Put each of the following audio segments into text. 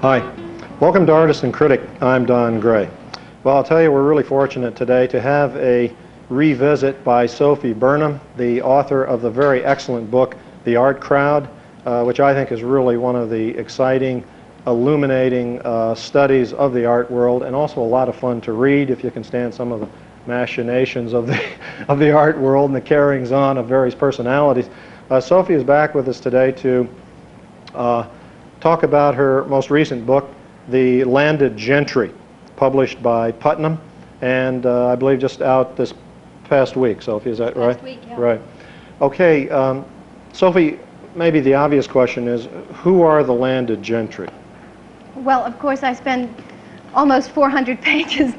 Hi. Welcome to Artist and Critic. I'm Don Gray. Well, I'll tell you, we're really fortunate today to have a revisit by Sophy Burnham, the author of the very excellent book, The Art Crowd, which I think is really one of the exciting, illuminating studies of the art world, and also a lot of fun to read if you can stand some of the machinations of the art world and the carryings on of various personalities. Sophy is back with us today to talk about her most recent book, The Landed Gentry, published by Putnam, and I believe just out this past week. Sophy, is that right? Last week, yeah. Right. Okay, Sophy, maybe the obvious question is, who are the landed gentry? Well, of course, I spend almost 400 pages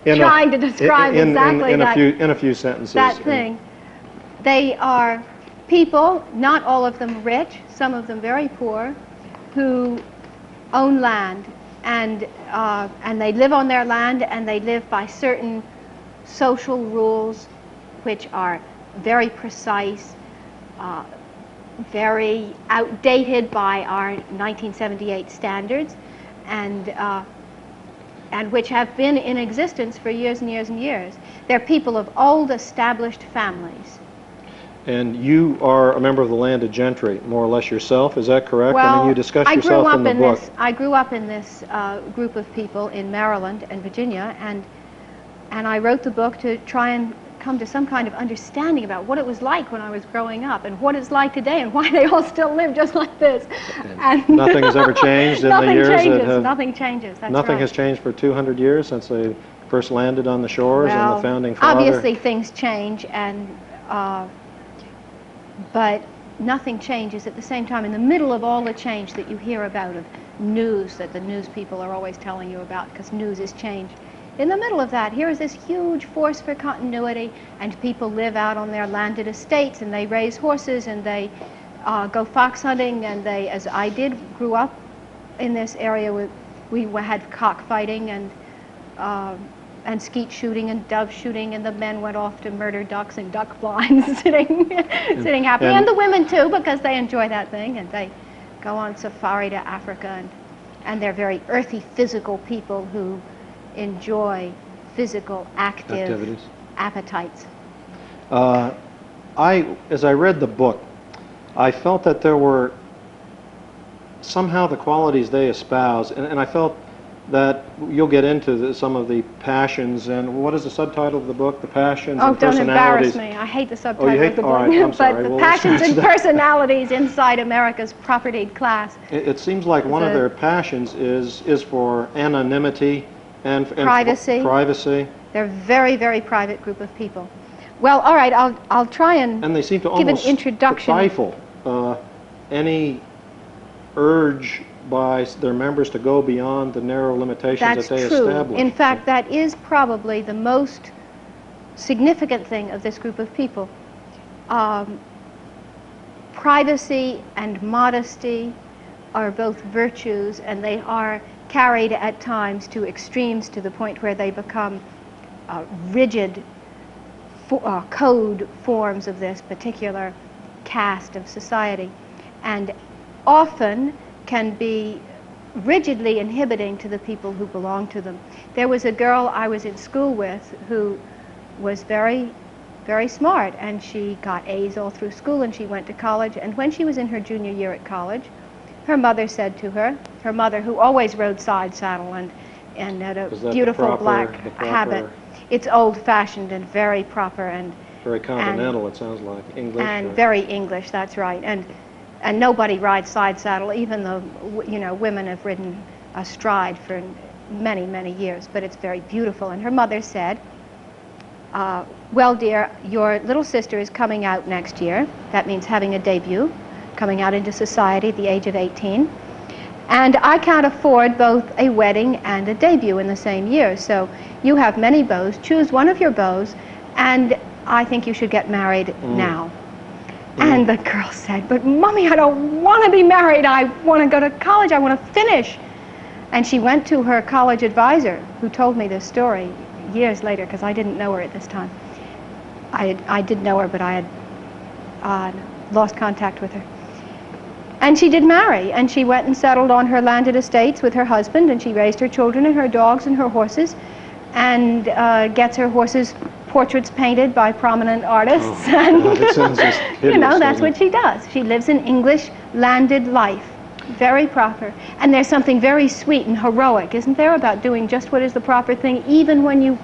trying to describe exactly in a few sentences. That thing. They are people, not all of them rich, some of them very poor, who own land, and they live on their land, and they live by certain social rules which are very precise, very outdated by our 1978 standards, and which have been in existence for years and years and years. They're people of old established families. And you are a member of the landed gentry, more or less yourself, is that correct? Well, I mean, you discuss yourself in the book. I grew up in this group of people in Maryland and Virginia, and I wrote the book to try and come to some kind of understanding about what it was like when I was growing up, and what it's like today, and why they all still live just like this. And nothing has ever changed in the years that have... Nothing changes, that's Nothing right. has changed for 200 years since they first landed on the shores, and the founding father... Obviously things change, and but nothing changes at the same time. In the middle of all the change that you hear about, of news that the news people are always telling you about, because news is change, in the middle of that, here is this huge force for continuity, and people live out on their landed estates, and they raise horses, and they go fox hunting, and they, as I did, grew up in this area. We had cockfighting and skeet shooting and dove shooting, and the men went off to murder ducks in duck blinds, sitting happily, and the women too, because they enjoy that thing, and they go on safari to Africa, and they're very earthy, physical people who enjoy physical, active appetites. As I read the book, I felt that there were somehow the qualities they espouse, and I felt that you'll get into some of the passions, and what is the subtitle of the book? The passions and personalities. Oh, don't embarrass me. I hate the subtitle of the book. All right, I'm sorry. But the passions and personalities inside America's propertied class. It seems like one of their passions is for anonymity and privacy. Privacy. They're a very, very private group of people. Well, all right, I'll try and they seem to give almost an introduction. stifle any urge by their members to go beyond the narrow limitations that they establish. In fact, that is probably the most significant thing of this group of people. Privacy and modesty are both virtues, and they are carried at times to extremes, to the point where they become rigid code forms of this particular caste of society, and often can be rigidly inhibiting to the people who belong to them. There was a girl I was in school with who was very, very smart, and she got A's all through school, and she went to college, and when she was in her junior year at college, her mother said to her, her mother, who always rode side saddle and had a beautiful black habit. It's old-fashioned and very proper, and very continental, it sounds like. English. And very English, that's right. And nobody rides side saddle, even though, women have ridden astride for many, many years, but it's very beautiful. And her mother said, well, dear, your little sister is coming out next year. That means having a debut, coming out into society at the age of 18. And I can't afford both a wedding and a debut in the same year. So you have many beaux. Choose one of your beaux, and I think you should get married now. And the girl said, but Mommy, I don't want to be married. I want to go to college. I want to finish. And she went to her college advisor, who told me this story years later, because I didn't know her at this time. I did know her, but I had lost contact with her. And she did marry, and she went and settled on her landed estates with her husband, and she raised her children and her dogs and her horses, and gets her horses' portraits painted by prominent artists. Oh, and God, it sounds just hideous, you know, that's doesn't it? what she does. She lives an English landed life, very proper. And there's something very sweet and heroic, isn't there, about doing just what is the proper thing, even when you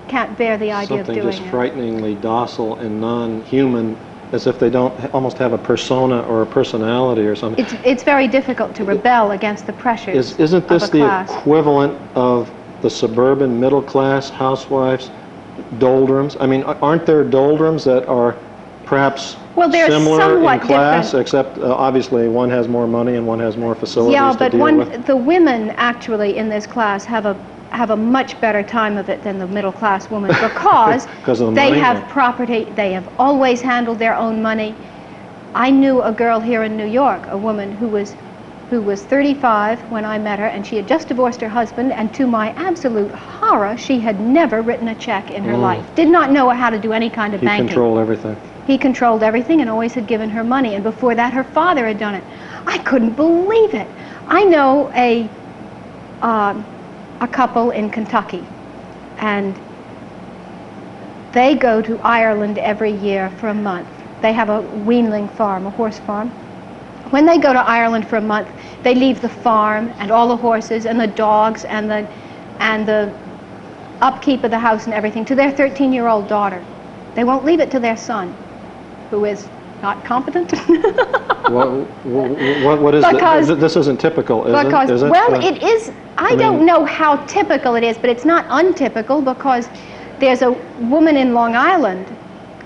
can't bear the idea of doing it. Something just frighteningly docile and non-human, as if they don't almost have a persona or a personality or something. It's very difficult to rebel against the pressures Isn't this of a the class. equivalent of the suburban middle class housewives doldrums? I mean, aren't there doldrums that are perhaps they're similar somewhat in class, different. except obviously one has more money and one has more facilities Yeah, to but deal with? the women actually in this class have a much better time of it than the middle class woman, because Because of the they money, have or- property, they have always handled their own money. I knew a girl here in New York, a woman who was 35 when I met her, and she had just divorced her husband, and to my absolute horror, she had never written a check in her life. Did not know how to do any kind of He banking. controlled everything. He controlled everything and always had given her money, and before that her father had done it. I couldn't believe it. I know a couple in Kentucky, and they go to Ireland every year for a month. They have a weanling farm, a horse farm. When they go to Ireland for a month, they leave the farm and all the horses and the dogs and the upkeep of the house and everything to their 13-year-old daughter. They won't leave it to their son, who is not competent. What is Because- it? This isn't typical, is Because, it? Is it? well, it is. I don't mean- know how typical it is, but it's not untypical, because there's a woman in Long Island,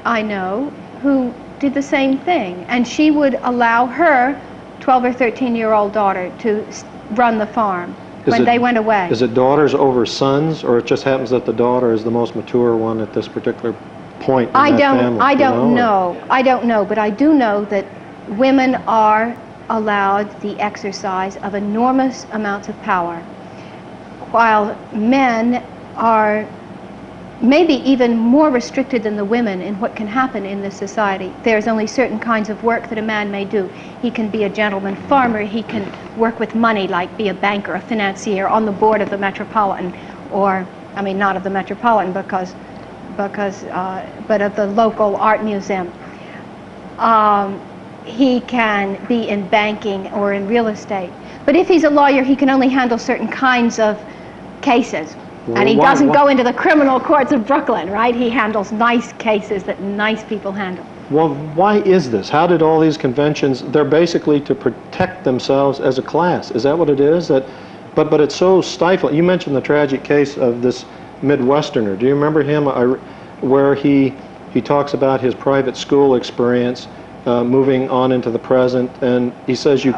I know, who did the same thing, and she would allow her 12 or 13-year-old daughter to run the farm when they went away. Is it daughters over sons, or it just happens that the daughter is the most mature one at this particular point in that family? I you don't or- know. I don't know, but I do know that women are allowed the exercise of enormous amounts of power, while men are maybe even more restricted than the women in what can happen in this society. There's only certain kinds of work that a man may do. He can be a gentleman farmer, he can work with money, like be a banker, a financier, on the board of the Metropolitan, or, I mean, not of the Metropolitan, but of the local art museum. He can be in banking or in real estate. But if he's a lawyer, he can only handle certain kinds of cases. Well, And he why- doesn't why- go into the criminal courts of Brooklyn, right? He handles nice cases that nice people handle. Well, why is this? How did all these conventions, they're basically to protect themselves as a class. Is that what it is? But it's so stifling. You mentioned the tragic case of this Midwesterner. Do you remember him? Where he talks about his private school experience, moving on into the present, and he says you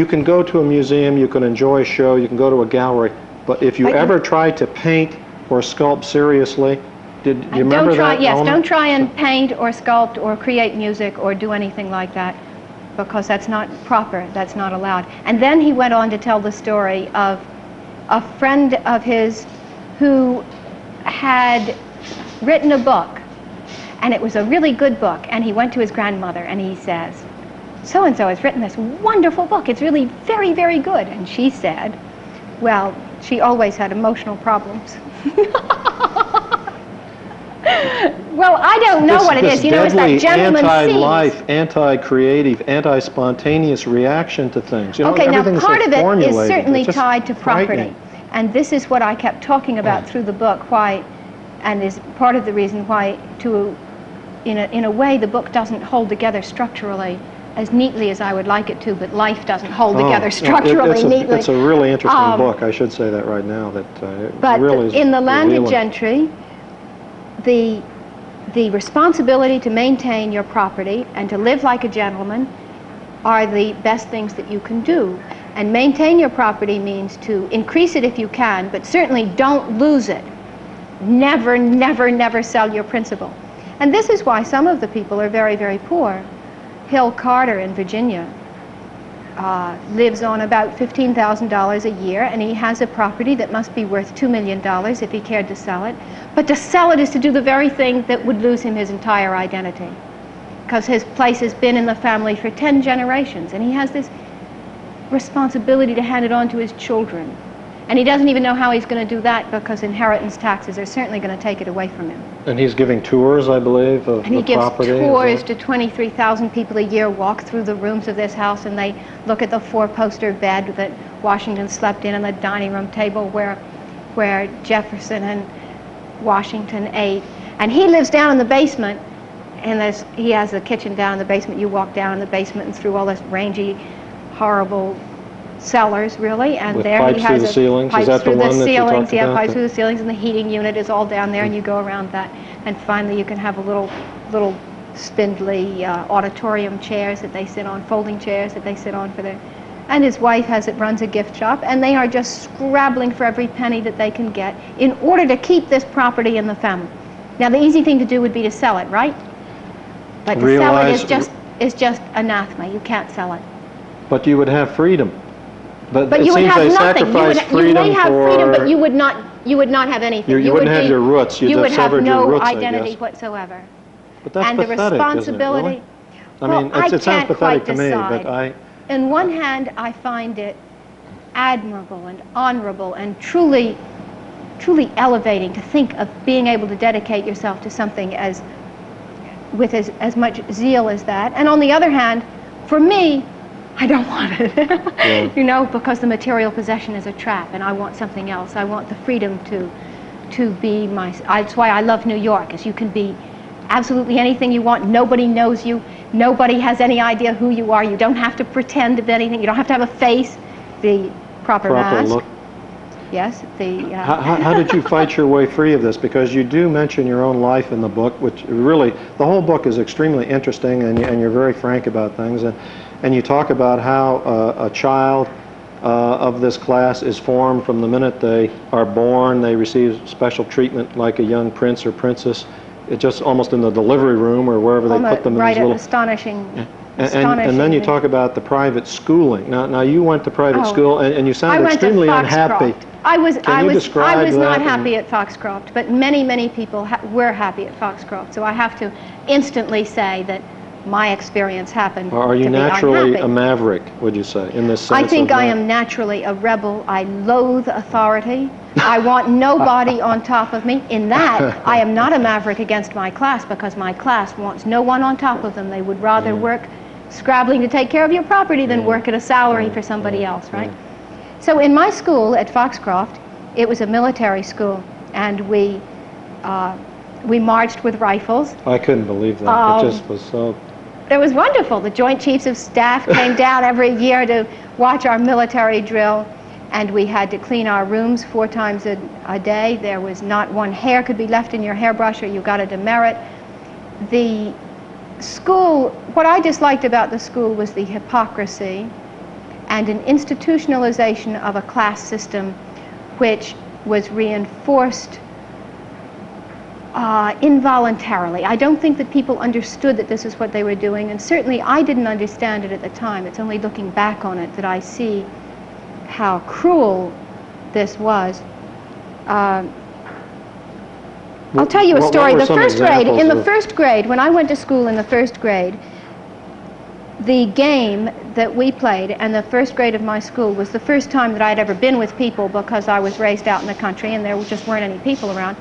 can go to a museum, you can enjoy a show, you can go to a gallery, but if you ever try to paint or sculpt seriously, do you remember that? Yes, element? don't try and paint or sculpt or create music or do anything like that, because that's not proper, that's not allowed. And then he went on to tell the story of a friend of his who had written a book, and it was a really good book, and he went to his grandmother and he says, so-and-so has written this wonderful book, it's really very, very good. And she said, well, she always had emotional problems. Well, I don't know what it is. You know, it's that gentleman anti-life, anti-creative, anti-spontaneous reaction to things. You know, Okay, now everything's part so of it is formulated. certainly It's just tied to property. frightening. And this is what I kept talking about through the book, why, and is part of the reason why, in a way, the book doesn't hold together structurally as neatly as I would like it to, but life doesn't hold together structurally neatly. It's a really interesting book. I should say that right now. But really is in the landed revealing. gentry, the responsibility to maintain your property and to live like a gentleman are the best things that you can do. And maintain your property means to increase it if you can, but certainly don't lose it. Never, never, never sell your principal. And this is why some of the people are very, very poor. Hill Carter in Virginia lives on about $15,000 a year, and he has a property that must be worth $2 million if he cared to sell it. But to sell it is to do the very thing that would lose him his entire identity. because his place has been in the family for 10 generations, and he has this responsibility to hand it on to his children. And he doesn't even know how he's going to do that, because inheritance taxes are certainly going to take it away from him. And he's giving tours, I believe, of and he the gives property. Tours to 23,000 people a year, walk through the rooms of this house, and they look at the four-poster bed that Washington slept in, and the dining room table where Jefferson and Washington ate. And he lives down in the basement, and he has a kitchen down in the basement. You walk down in the basement and through all this rangy, horrible cellars, really, and with there pipes he has through the ceilings. pipes Is that through the one the that you ceilings. talked Yeah, about? pipes through the ceilings, and the heating unit is all down there, and you go around that, and finally you can have a little spindly auditorium chairs that they sit on, folding chairs that they sit on for their. And his wife runs a gift shop, and they are just scrabbling for every penny that they can get in order to keep this property in the family. Now, the easy thing to do would be to sell it, right? But to sell it is just anathema. You can't sell it. But you would have freedom. But you would have nothing. You may have freedom, but you would not have anything. You wouldn't have your roots. You would have no I identity guess. whatsoever. But that's and pathetic, the responsibility. isn't it, really? I mean, it sounds pathetic to me, but On one hand, I find it admirable and honorable and truly elevating to think of being able to dedicate yourself to something with as much zeal as that. And on the other hand, for me, I don't want it, yeah. You know, because the material possession is a trap, and I want something else. I want the freedom to be that's why I love New York, is you can be absolutely anything you want. Nobody knows you. Nobody has any idea who you are. You don't have to pretend to be anything. You don't have to have a face. The proper mask. Look. Yes. How did you fight your way free of this? Because you do mention your own life in the book, which really, the whole book is extremely interesting, and you're very frank about things. And you talk about how a child of this class is formed from the minute they are born. They receive special treatment like a young prince or princess. It's just almost in the delivery room or wherever they put them in these little... Astonishing. And then you talk about the private schooling. Now you went to private school, and you sound extremely unhappy. I was not that? happy at Foxcroft, but many people were happy at Foxcroft. So I have to instantly say that my experience happened. Are you naturally a maverick, would you say, in this sense? I think I am naturally a rebel. I loathe authority. I want nobody on top of me. In that, I am not a maverick against my class, because my class wants no one on top of them. They would rather work scrabbling to take care of your property than work at a salary for somebody else, right? So in my school at Foxcroft, it was a military school, and we marched with rifles. I couldn't believe that. It just was so... It was wonderful. The Joint Chiefs of Staff came down every year to watch our military drill, and we had to clean our rooms 4 times a day. There was not one hair could be left in your hairbrush, or you got a demerit. The school, what I disliked about the school was the hypocrisy and an institutionalization of a class system which was reinforced involuntarily. I don't think that people understood that this is what they were doing, and certainly I didn't understand it at the time. It's only looking back on it that I see how cruel this was. I'll tell you a story. The first grade, in the first grade, when I went to school in the first grade, the game that we played, and the first grade of my school was the first time that I'd ever been with people, because I was raised out in the country and there just weren't any people around.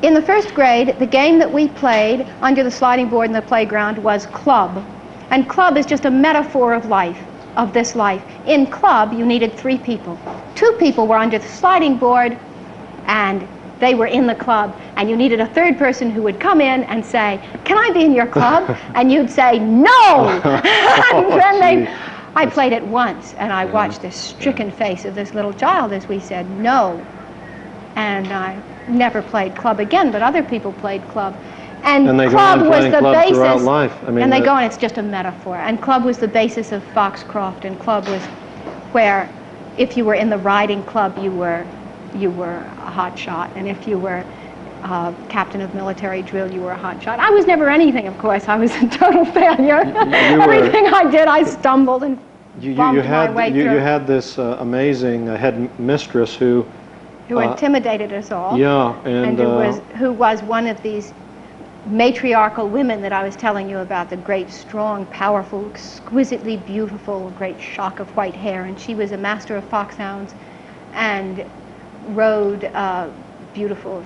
In the first grade, the game that we played under the sliding board in the playground was club. And club is just a metaphor of life, of this life. In club, you needed 3 people. 2 people were under the sliding board, and they were in the club, and you needed a 3rd person who would come in and say, "Can I be in your club?" And you'd say, "No!" And then I played it once, and I watched the stricken face of this little child as we said, "No." And I never played club again, but other people played club. And club was the basis. And they go on, it's just a metaphor. And club was the basis of Foxcroft, and club was where, if you were in the riding club, you were a hot shot, and if you were captain of military drill, you were a hot shot. I was never anything, of course. I was a total failure. Everything I did, I stumbled and bumped my way through. You had this amazing headmistress who intimidated us all. Yeah, and who was one of these matriarchal women that I was telling you about, the great, strong, powerful, exquisitely beautiful, great shock of white hair. And she was a master of foxhounds and rode a beautiful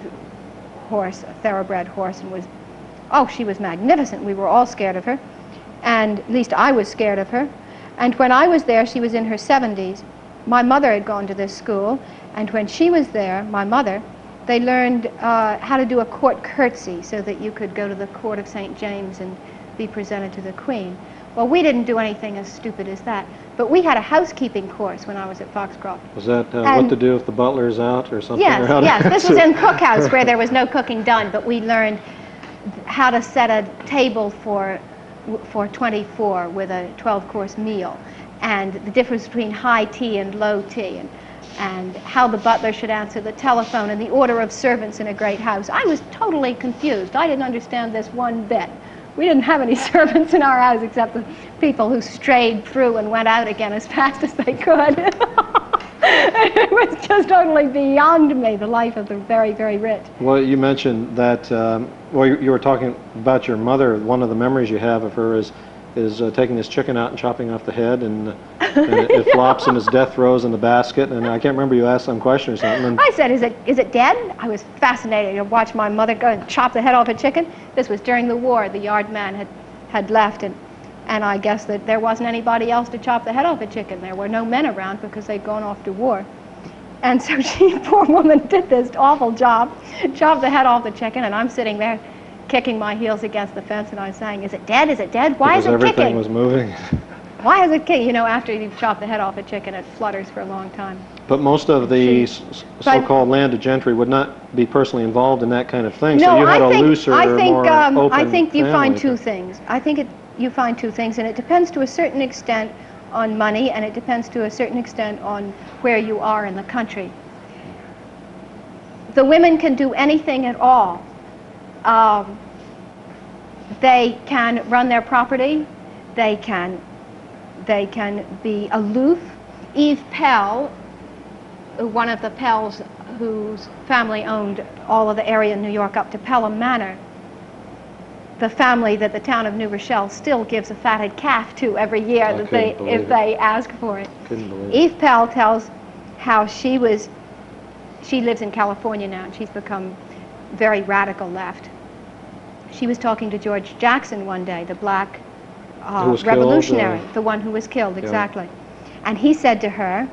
horse, a thoroughbred horse, and was, oh, she was magnificent. We were all scared of her, and at least I was scared of her. And when I was there, she was in her 70s. My mother had gone to this school, and when she was there, my mother, they learned how to do a court curtsy so that you could go to the court of St. James and be presented to the Queen. Well, we didn't do anything as stupid as that, but we had a housekeeping course when I was at Foxcroft. Was that what to do if the butler's out or something? Yes, yes. This was in Cookhouse where there was no cooking done, but we learned how to set a table for 24 with a 12-course meal, and the difference between high tea and low tea, and how the butler should answer the telephone, and the order of servants in a great house. I was totally confused. I didn't understand this one bit. We didn't have any servants in our house except the people who strayed through and went out again as fast as they could. It was just totally beyond me, the life of the very, very rich. Well, you mentioned that, well, you were talking about your mother. One of the memories you have of her is taking this chicken out and chopping off the head, and it flops in its death throes in the basket. And I can't remember, you asked some question or something. And I said, is it dead? I was fascinated to watch my mother go and chop the head off a chicken. This was during the war. The yard man had left, and I guess that there wasn't anybody else to chop the head off a chicken. There were no men around because they'd gone off to war. And so she, poor woman, did this awful job, chopped the head off the chicken, and I'm sitting there kicking my heels against the fence, and I was saying, is it dead? Is it dead? Why is it kicking? Everything was moving. Why is it kicking? You know, after you've chopped the head off a chicken, it flutters for a long time. But most of the so-called landed gentry would not be personally involved in that kind of thing. No, So you had a looser, more open I think you find family. two things. I think you find two things, and it depends to a certain extent on money, and it depends to a certain extent on where you are in the country. The women can do anything at all. They can run their property. They can be aloof. Eve Pell, one of the Pells whose family owned all of the area in New York up to Pelham Manor, the family that the town of New Rochelle still gives a fatted calf to every year if they ask for it. Couldn't believe it. Eve Pell tells how she lives in California now, and she's become very radical left. She was talking to George Jackson one day, the black revolutionary, the one who was killed, exactly. And he said to her,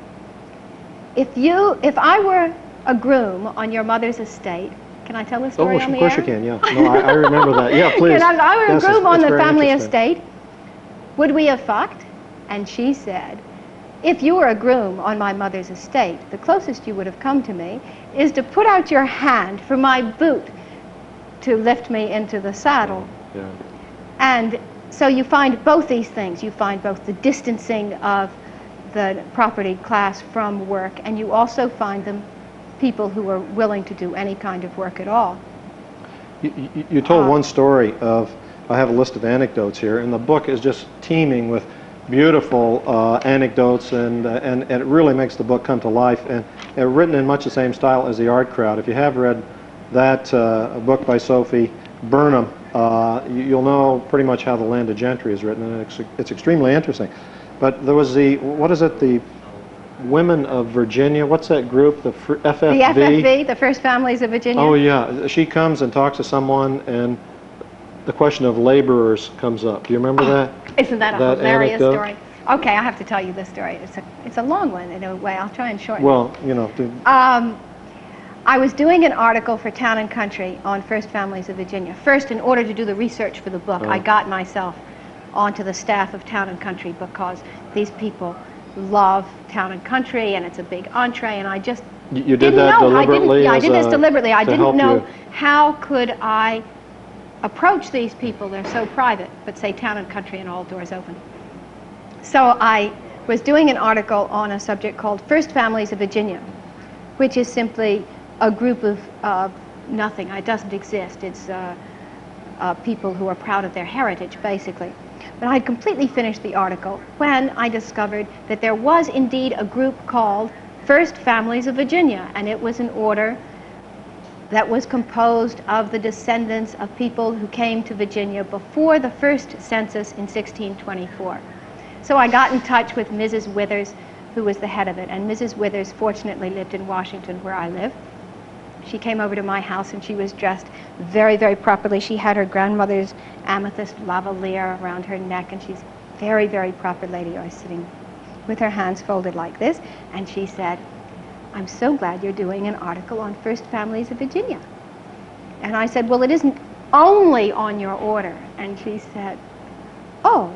if I were a groom on your mother's estate, can I tell this story on the air? Of course you can, yeah. No, I remember that. Yeah, please. If I were a groom on the family estate, would we have fucked? And she said, if you were a groom on my mother's estate, the closest you would have come to me is to put out your hand for my boot to lift me into the saddle. Yeah. And so you find both these things. You find both the distancing of the property class from work, and you also find them people who are willing to do any kind of work at all. You told one story of, I have a list of anecdotes here, and the book is just teeming with beautiful anecdotes, and it really makes the book come to life, and written in much the same style as The Art Crowd. If you have read that book by Sophy Burnham, you'll know pretty much how The Landed Gentry is written, and it's extremely interesting. But there was the Women of Virginia, what's that group, the FFV? The FFV, the First Families of Virginia. Oh yeah, she comes and talks to someone, and the question of laborers comes up. Do you remember that? Isn't that a hilarious story? Okay, I have to tell you this story. It's a long one in a way. I'll try and shorten it. Well, you know. I was doing an article for Town and Country on First Families of Virginia. First, in order to do the research for the book, I got myself onto the staff of Town and Country because these people love Town and Country, and it's a big entree, and I just You did that deliberately? I did this deliberately. I didn't know how could I approach these people. They're so private, but say Town and Country and all doors open. So I was doing an article on a subject called First Families of Virginia, which is simply a group of nothing. It doesn't exist. It's people who are proud of their heritage, basically. But I had completely finished the article when I discovered that there was indeed a group called First Families of Virginia, and it was an order that was composed of the descendants of people who came to Virginia before the first census in 1624. So I got in touch with Mrs. Withers, who was the head of it, and Mrs. Withers fortunately lived in Washington, where I live. She came over to my house and she was dressed very, very properly. She had her grandmother's amethyst lavalier around her neck, and she's a very, very proper lady. I was sitting with her hands folded like this, and she said, "I'm so glad you're doing an article on First Families of Virginia." And I said, "Well, it isn't only on your order." And she said, "Oh,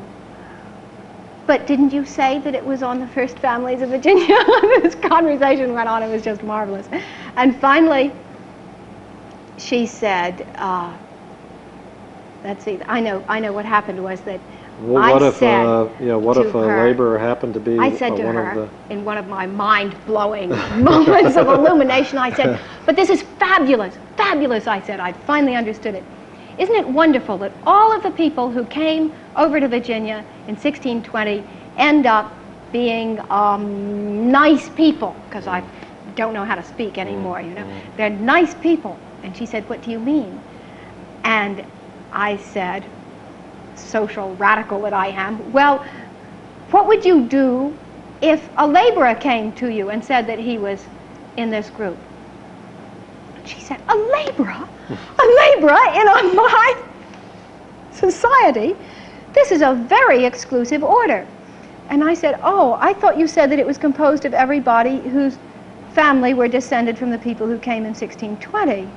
but didn't you say that it was on the First Families of Virginia?" This conversation went on. It was just marvelous. And finally, she said, let's see, I know what happened was that Well, what if a her, laborer happened to be I said to one her, of the... in one of my mind-blowing moments of illumination, I said, "But this is fabulous, fabulous," I said. I'd finally understood it. Isn't it wonderful that all of the people who came over to Virginia in 1620 end up being nice people? Because I don't know how to speak anymore, you know. They're nice people. And she said, "What do you mean?" And I said, social radical that I am, "Well, what would you do if a laborer came to you and said that he was in this group?" She said, "A laborer? A laborer in my society? This is a very exclusive order." And I said, "Oh, I thought you said that it was composed of everybody whose family were descended from the people who came in 1620.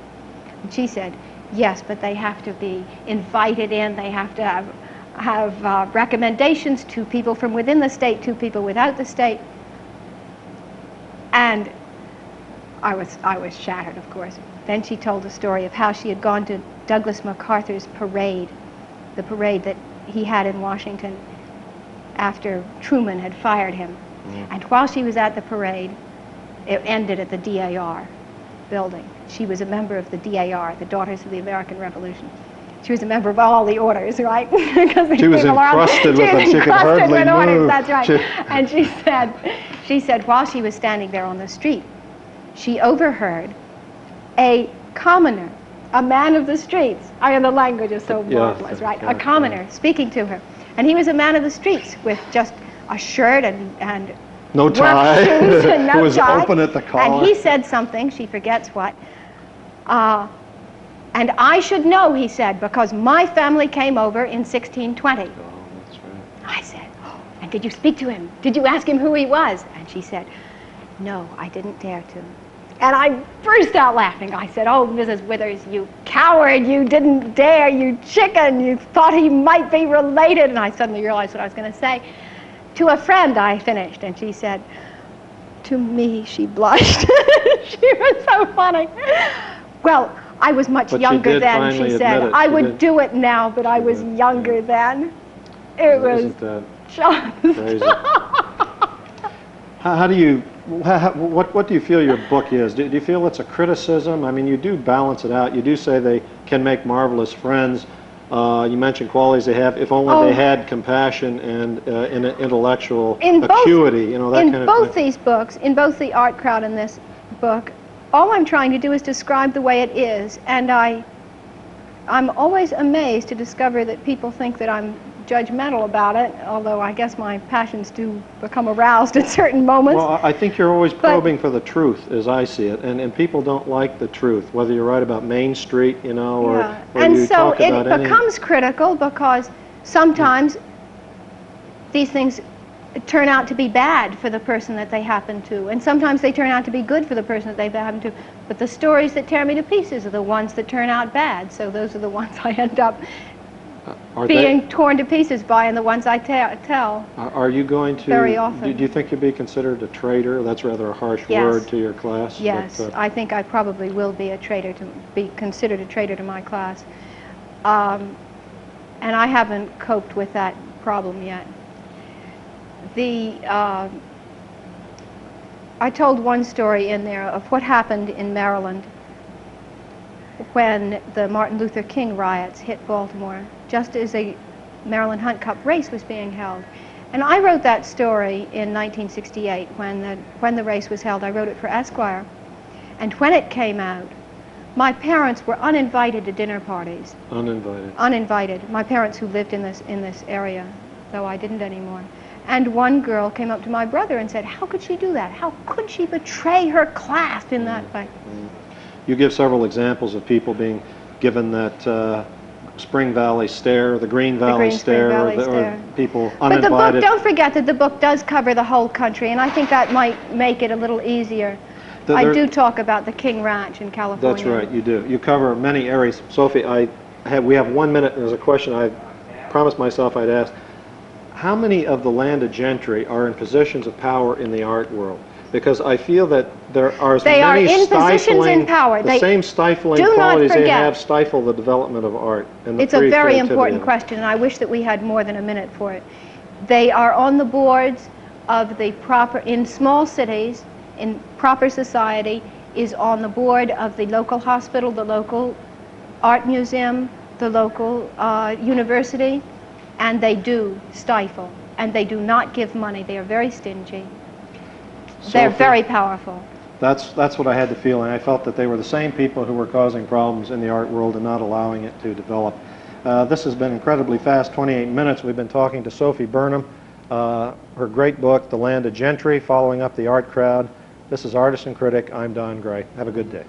And she said, "Yes, but they have to be invited in. They have to have recommendations, 2 people from within the state, 2 people without the state." And I was shattered, of course. Then she told the story of how she had gone to Douglas MacArthur's parade, the parade that he had in Washington after Truman had fired him. And while she was at the parade, it ended at the DAR building. She was a member of the DAR, the Daughters of the American Revolution. She was a member of all the orders, right? Because she was encrusted with them. She could hardly move. That's right. And she said while she was standing there on the street, she overheard a commoner, a man of the streets. The language is so marvelous, right? A commoner speaking to her. And he was a man of the streets with just a shirt and no tie. Shoes and no It was tie. open at the collar. And he said something, she forgets what. "And I should know," he said, "because my family came over in 1620. Oh, that's right. I said, "Oh, and did you speak to him? Did you ask him who he was?" And she said, "No, I didn't dare to." And I burst out laughing. I said, "Oh, Mrs. Withers, you coward, you didn't dare, you chicken, you thought he might be related." And I suddenly realized what I was going to say. "To a friend," I finished. And she said, "To me," she blushed. She was so funny. Well, I was much younger then, she said. "I would do it now, but I was younger then." It was just... crazy? How do you... What do you feel your book is? Do you feel it's a criticism? I mean, you do balance it out. You do say they can make marvelous friends. You mentioned qualities they have. If only they had compassion and intellectual acuity, you know, that kind of thing. In both these books, in both The Art Crowd and this book, all I'm trying to do is describe the way it is. And I'm always amazed to discover that people think that I'm judgmental about it, although I guess my passions do become aroused at certain moments. Well, I think you're always probing for the truth, as I see it, and people don't like the truth, whether you write about Main Street, you know, or and you so talk about it becomes critical because sometimes these things turn out to be bad for the person that they happen to, and sometimes they turn out to be good for the person that they happen to. But the stories that tear me to pieces are the ones that turn out bad, so those are the ones I end up being torn to pieces by, and the ones I tell. Are you going to... Very often. Do you think you'll be considered a traitor? That's rather a harsh word to your class. Yes, but, I think I probably will be a traitor, be considered a traitor to my class. And I haven't coped with that problem yet. I told one story in there of what happened in Maryland when the Martin Luther King riots hit Baltimore, just as a Maryland Hunt Cup race was being held. And I wrote that story in 1968 when the race was held. I wrote it for ESQUIRE. And when it came out, My parents were uninvited to dinner parties. Uninvited. Uninvited. My parents who lived in this area, though I didn't anymore. And one girl came up to my brother and said, how could she do that? How could she betray her class in that way? You give several examples of people being given that Spring Valley stare, the Green Valley stare, or people uninvited. But the book, don't forget that the book does cover the whole country, and I think that might make it a little easier. I do talk about the King Ranch in California. That's right, you do. You cover many areas. Sophie, we have 1 minute. There's a question I promised myself I'd ask. How many of the landed gentry are in positions of power in the art world? Because I feel that there are as many stifling, the same stifling qualities they have stifle the development of art. And it's a very important question, and I wish that we had more than a minute for it. They are on the boards of the proper, in small cities, in proper society, is on the board of the local hospital, the local art museum, the local university, and they do stifle, and they do not give money. They are very stingy. They're very powerful. That's what I had to feel, and I felt that they were the same people who were causing problems in the art world and not allowing it to develop. This has been incredibly fast, 28 minutes. We've been talking to Sophy Burnham, her great book, The Landed Gentry, Following Up the Art Crowd. This is Artist and Critic. I'm Don Gray. Have a good day.